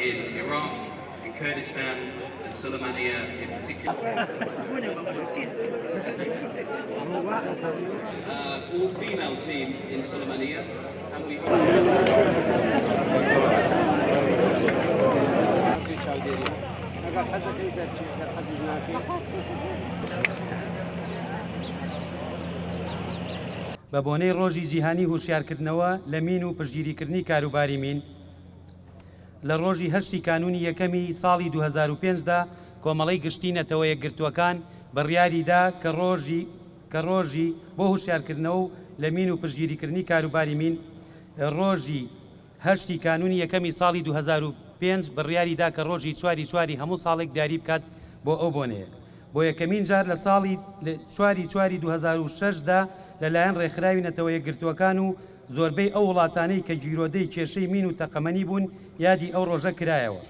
in Iraq, in Kurdistan, and Soleimania in particular. All-female team in Soleimania, and we بە بۆنەی ڕۆژی جیهانی هوشیارکردنەوە لە مین و پشتگیریکردنی کاروباری مین لە ڕۆژی 8 کانونی یەکەمی ساڵی 2005دا کۆمەڵەی گشتی نەتەوە یەکگرتووەکان بڕیاریدا کە ڕۆژی بۆ هوشیارکردنەوە و لە مین و پشتگیریکردنی کاروباری مین ڕۆژی 8 کانونی یەکەمی ساڵی 2005 بڕیاریدا کە ڕۆژی چواری هەموو ساڵێک دیاری بکات بۆ ئەو بۆنەیە بۆ یەکەمین جار لە ساڵی چواری 2006دا لەلایەن ڕێکخراوی نەتەوە یەکگرتووەکان و زۆربەی ئەو وڵاتانەی کە گیرۆدەی کێشەی مین و تەقەمەنی بوون یادی ئەو ڕۆژە کرایەوە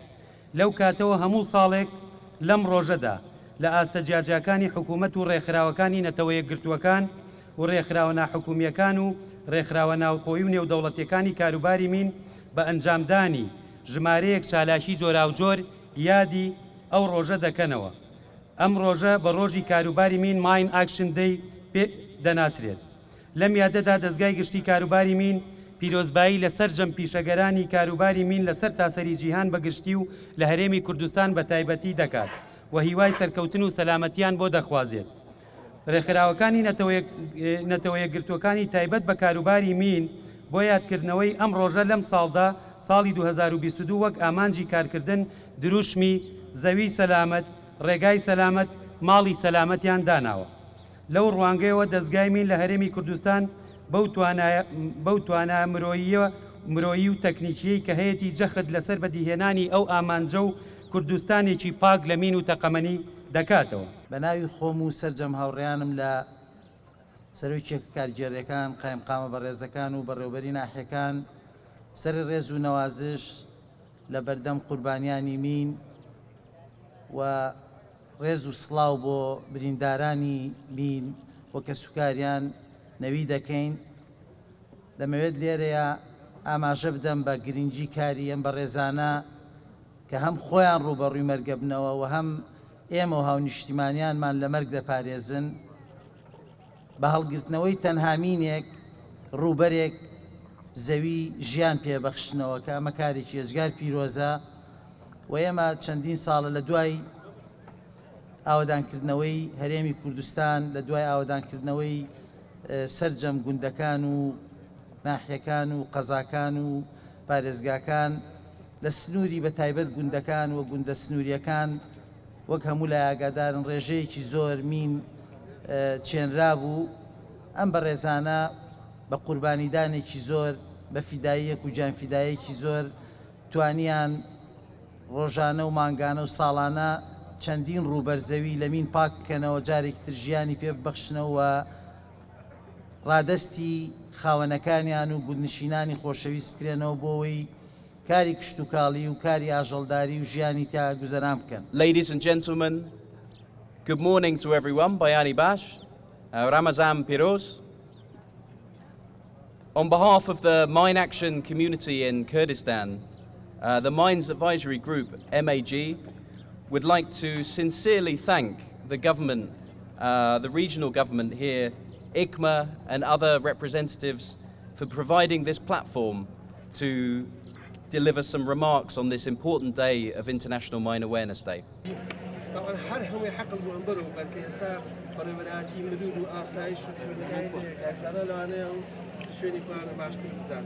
لەو کاتەوە هەموو ساڵێک لەم ڕۆژەدا لە ئاستەجیاجیەکانی حکوومەت و ڕێکخراوەکانی نەتەوە یەکگرتووەکان و ڕێکخراوە ناحکومیەکان و ڕێکخراوە ناوخۆیی و نێودەوڵەتیەکانی کاروباری مین بە ئەنجامدانی ژمارەیەک چالاشی جۆراوجۆر یادی ئەو ڕۆژە دەکەنەوە ئەم ڕۆژە بە ڕۆژی کاروباری مین ماین ئاکشن دەی دەناسرێت لەم یادەدا دەستگای گشتی کاروباری مین پیرۆزبایی لەسەر جەم پیشەگەرانی کاروباری مین لەسەر تاسەری جیهان بەگشتی و لە هەرێمی کوردستان بە تایبەتی دەکات و هیوای سەرکەوتن و سەلامەتیان بۆ دەخوازێت ڕێکخراوەکانی نەتەوە یەکگرتووەکانی تایبەت بە کاروباری مین بۆ یادکردنەوەی ئەم ڕۆژە لەم ساڵدا ساڵی 2022 وەک ئامانجی کارکردن دروشمی زەوی سەلامەت ڕێگای سەلامەت ماڵی سەلامەتیان داناوە لەو ڕوانگەیەوە دەستگای مین لە هەرێمی کوردستان بەو توانایە مرۆیی و تەکنیکیەی کە هەیەی جەخت لەسەر بەدیهێنانی ئەو ئامانجە و کوردستانێکی پاک لە مین و تەقەمەنی دەکاتەوە بە ناوی خۆم و سەرجەم هاوڕێیانم لە سەرۆکیەکە کارگێڕیەکان قایمقامە بەڕێزەکان و بەڕێوەبەری ناحیەکان سەری ڕێز و نەوازش لە بەردەم قوربانیانی مین و ڕێز و سڵاو بۆ بریندارانی مین وەکە سوکاریان نەوی دەکەین دەمەوێت لێرەیە ئاماژە بدەم بە گرنگی کاری ئەم بەڕێزانە کە هەم خۆیان ڕوبەڕووی مەرگە بنەوە و هەم ئێمە و هاونیشتیمانیانمان لە مەرگ دەپارێزن بە هەڵگرتنەوەی تەنها مینێک ڕوبەرێک زەوی ژیان پێبەخشنەوە کە ئەمە کارێکی ێزگار پیرۆزە و ئێمە چەندین ساڵە لە دوای ئاوەدانکردنەوەی هەرێمی کوردستان لە دوای ئاوەدانکردنەوەی سەرجەم گوندەکان و ناحیەکان و قەزاکان و پارێزگاکان لە سنووری بە تایبەت گوندەکان و گوندە سنووریەکان وەک هەموو لای ئاگادارن ڕێژەیەکی زۆر مین چێنرا بوو ئەم بەڕێزانە بە قوربانیدانێکی زۆر بە فیداییەک و جانفیدایەکی زۆر توانیان ڕۆژانە و مانگانە و ساڵانە چەندین ڕوبەرزەوی لە مین پاک بکەنەوە جارێکی تر ژیانی پێ ببەخشنەوە ڕادەستی خاوەنەکانیان و گوندنشینانی خۆشەویست بکرێنەوە بۆەوەی کاری کشت و کاڵی و کاری ئاژەڵداری و ژیانی تا گوزەران بکەن. Ladies and gentlemen, good morning to everyone. Bayani Bash, Ramazan Piroz. On behalf of the Mine Action community in Kurdistan, the Mines Advisory Group, MAG, would like to sincerely thank the government, the regional government here, ICMA and other representatives for providing this platform to deliver some remarks on this important day of International Mine Awareness Day. طبعا هر همه حق المنبرو بلکه اسا برابراتی مرور و آسایش و شوی نهایت کارزانه لانه و شوی نفان باشتر بزنه